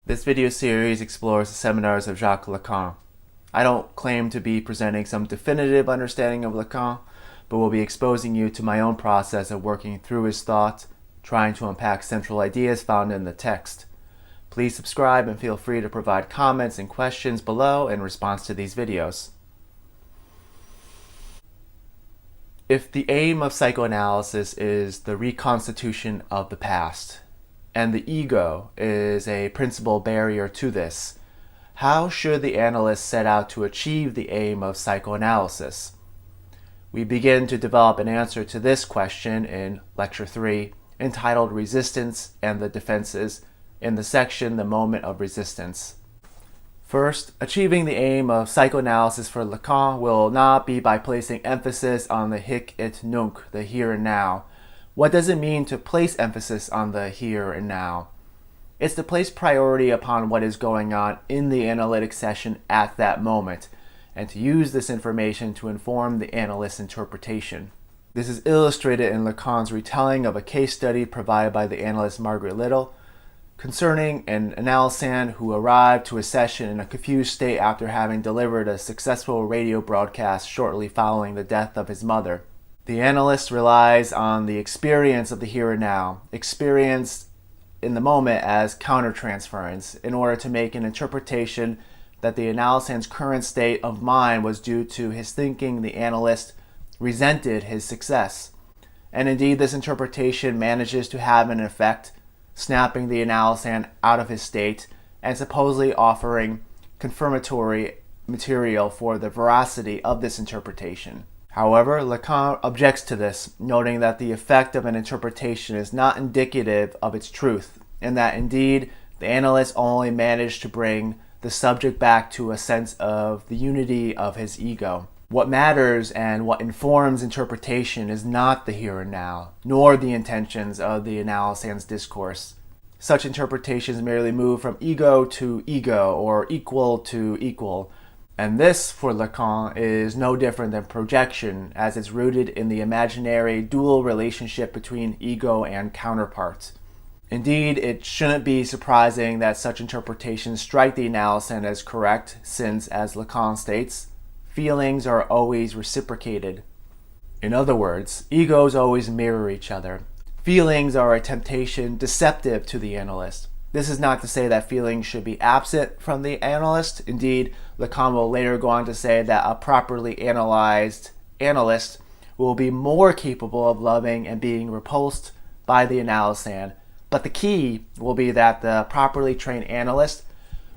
This video series explores the seminars of Jacques Lacan. I don't claim to be presenting some definitive understanding of Lacan, but will be exposing you to my own process of working through his thought, trying to unpack central ideas found in the text. Please subscribe and feel free to provide comments and questions below in response to these videos. If the aim of psychoanalysis is the reconstitution of the past, and the ego is a principal barrier to this, how should the analyst set out to achieve the aim of psychoanalysis? We begin to develop an answer to this question in Lecture 3, entitled Resistance and the Defenses, in the section The Moment of Resistance. First, achieving the aim of psychoanalysis for Lacan will not be by placing emphasis on the hic et nunc, the here and now. What does it mean to place emphasis on the here and now? It's to place priority upon what is going on in the analytic session at that moment, and to use this information to inform the analyst's interpretation. This is illustrated in Lacan's retelling of a case study provided by the analyst Margaret Little concerning an analysand who arrived to a session in a confused state after having delivered a successful radio broadcast shortly following the death of his mother. The analyst relies on the experience of the here and now, experienced in the moment as counter-transference, in order to make an interpretation that the analysand's current state of mind was due to his thinking the analyst resented his success. And indeed, this interpretation manages to have an effect, snapping the analysand out of his state and supposedly offering confirmatory material for the veracity of this interpretation. However, Lacan objects to this, noting that the effect of an interpretation is not indicative of its truth, and that indeed the analyst only managed to bring the subject back to a sense of the unity of his ego. What matters and what informs interpretation is not the here and now, nor the intentions of the analysand's discourse. Such interpretations merely move from ego to ego, or equal to equal. And this, for Lacan, is no different than projection, as it's rooted in the imaginary dual relationship between ego and counterpart. Indeed, it shouldn't be surprising that such interpretations strike the analysand as correct, since, as Lacan states, feelings are always reciprocated. In other words, egos always mirror each other. Feelings are a temptation deceptive to the analyst. This is not to say that feelings should be absent from the analyst. Indeed, Lacan will later go on to say that a properly analyzed analyst will be more capable of loving and being repulsed by the analysand. But the key will be that the properly trained analyst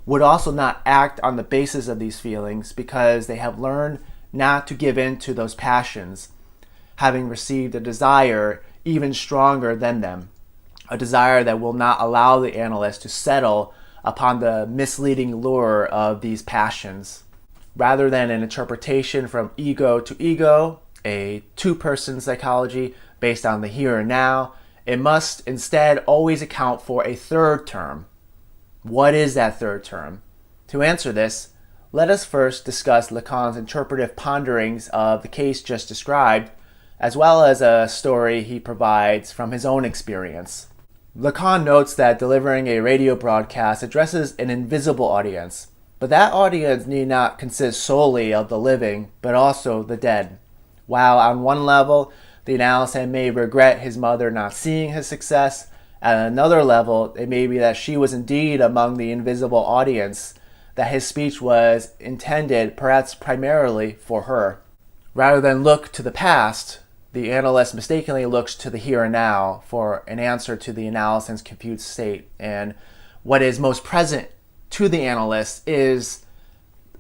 would also not act on the basis of these feelings because they have learned not to give in to those passions, having received a desire even stronger than them. A desire that will not allow the analyst to settle upon the misleading lure of these passions. Rather than an interpretation from ego to ego, a two-person psychology based on the here and now, it must instead always account for a third term. What is that third term? To answer this, let us first discuss Lacan's interpretive ponderings of the case just described, as well as a story he provides from his own experience. Lacan notes that delivering a radio broadcast addresses an invisible audience, but that audience need not consist solely of the living, but also the dead. While on one level, the analysand may regret his mother not seeing his success, at another level, it may be that she was indeed among the invisible audience, that his speech was intended perhaps primarily for her. Rather than look to the past, the analyst mistakenly looks to the here and now for an answer to the analysand's confused state, and what is most present to the analyst is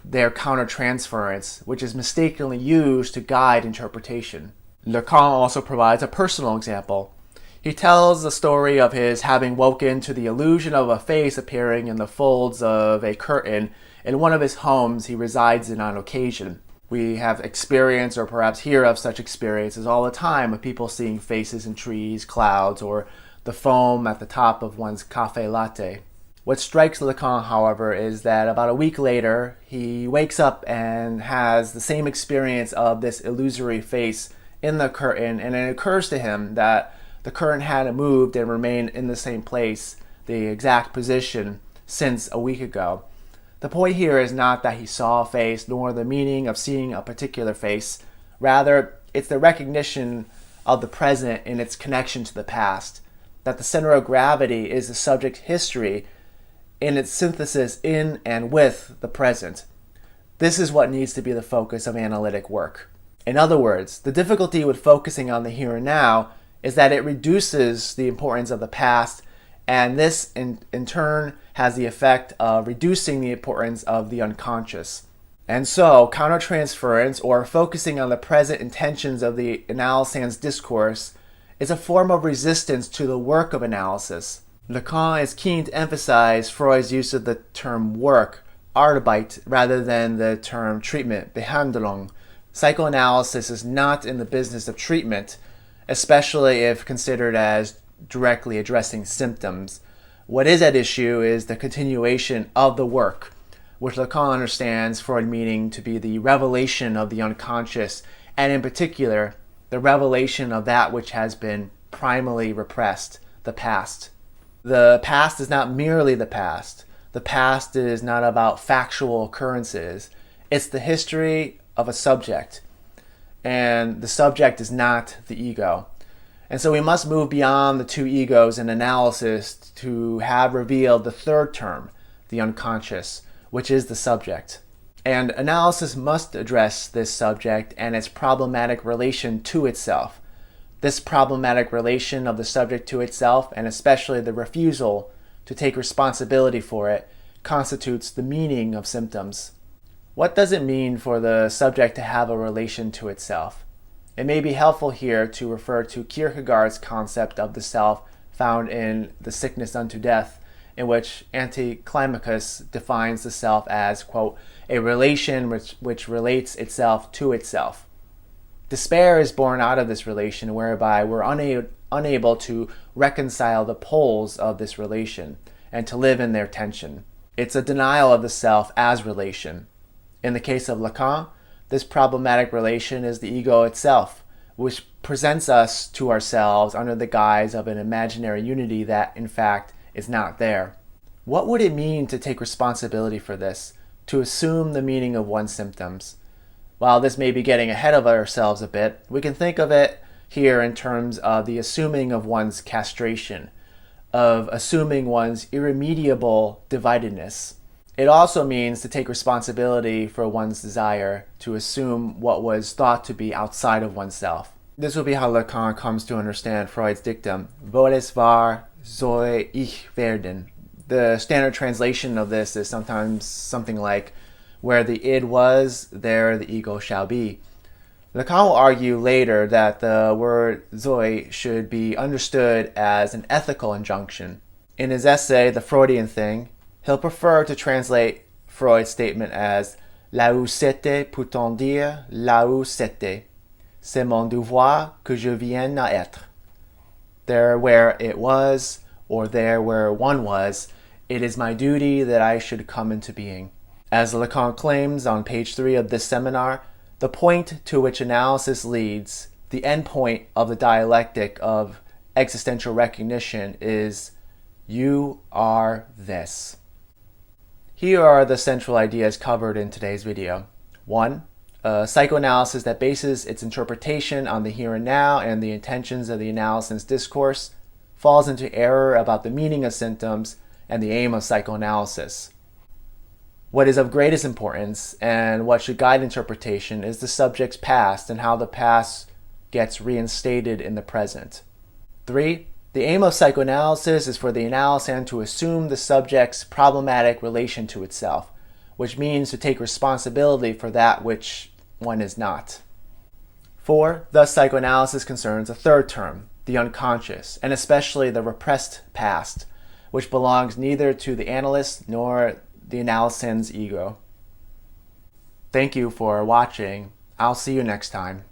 their countertransference, which is mistakenly used to guide interpretation. Lacan also provides a personal example. He tells the story of his having woken to the illusion of a face appearing in the folds of a curtain in one of his homes he resides in on occasion. We have experienced or perhaps hear of such experiences all the time of people seeing faces in trees, clouds, or the foam at the top of one's cafe latte. What strikes Lacan, however, is that about a week later, he wakes up and has the same experience of this illusory face in the curtain, and it occurs to him that the curtain hadn't moved and remained in the same place, the exact position since a week ago. The point here is not that he saw a face, nor the meaning of seeing a particular face. Rather, it's the recognition of the present in its connection to the past, that the center of gravity is the subject history in its synthesis in and with the present. This is what needs to be the focus of analytic work. In other words, the difficulty with focusing on the here and now is that it reduces the importance of the past, and this in turn has the effect of reducing the importance of the unconscious. And so, countertransference, or focusing on the present intentions of the analysand's discourse, is a form of resistance to the work of analysis. Lacan is keen to emphasize Freud's use of the term work, Arbeit, rather than the term treatment, Behandlung. Psychoanalysis is not in the business of treatment, especially if considered as directly addressing symptoms. What is at issue is the continuation of the work, which Lacan understands Freud meaning to be the revelation of the unconscious, and in particular, the revelation of that which has been primally repressed, the past. The past is not merely the past. The past is not about factual occurrences. It's the history of a subject, and the subject is not the ego. And so we must move beyond the two egos in analysis to have revealed the third term, the unconscious, which is the subject. And analysis must address this subject and its problematic relation to itself. This problematic relation of the subject to itself, and especially the refusal to take responsibility for it, constitutes the meaning of symptoms. What does it mean for the subject to have a relation to itself? It may be helpful here to refer to Kierkegaard's concept of the self found in The Sickness Unto Death, in which Anticlimacus defines the self as, quote, a relation which relates itself to itself. Despair is born out of this relation, whereby we're unable to reconcile the poles of this relation and to live in their tension. It's a denial of the self as relation. In the case of Lacan, this problematic relation is the ego itself, which presents us to ourselves under the guise of an imaginary unity that, in fact, is not there. What would it mean to take responsibility for this, to assume the meaning of one's symptoms? While this may be getting ahead of ourselves a bit, we can think of it here in terms of the assuming of one's castration, of assuming one's irremediable dividedness. It also means to take responsibility for one's desire, to assume what was thought to be outside of oneself. This will be how Lacan comes to understand Freud's dictum, Wolles war, soll ich werden. The standard translation of this is sometimes something like, where the id was, there the ego shall be. Lacan will argue later that the word soll should be understood as an ethical injunction. In his essay, The Freudian Thing, he'll prefer to translate Freud's statement as là où c'était peut-on dire là où c'était. C'est mon devoir que je vienne à être. There where it was, or there where one was, it is my duty that I should come into being. As Lacan claims on page 3 of this seminar, the point to which analysis leads, the end point of the dialectic of existential recognition, is you are this. Here are the central ideas covered in today's video. 1. A psychoanalysis that bases its interpretation on the here and now and the intentions of the analysand's discourse falls into error about the meaning of symptoms and the aim of psychoanalysis. What is of greatest importance and what should guide interpretation is the subject's past and how the past gets reinstated in the present. 3. The aim of psychoanalysis is for the analysand to assume the subject's problematic relation to itself, which means to take responsibility for that which one is not. 4. Thus, psychoanalysis concerns a third term, the unconscious, and especially the repressed past, which belongs neither to the analyst nor the analysand's ego. Thank you for watching. I'll see you next time.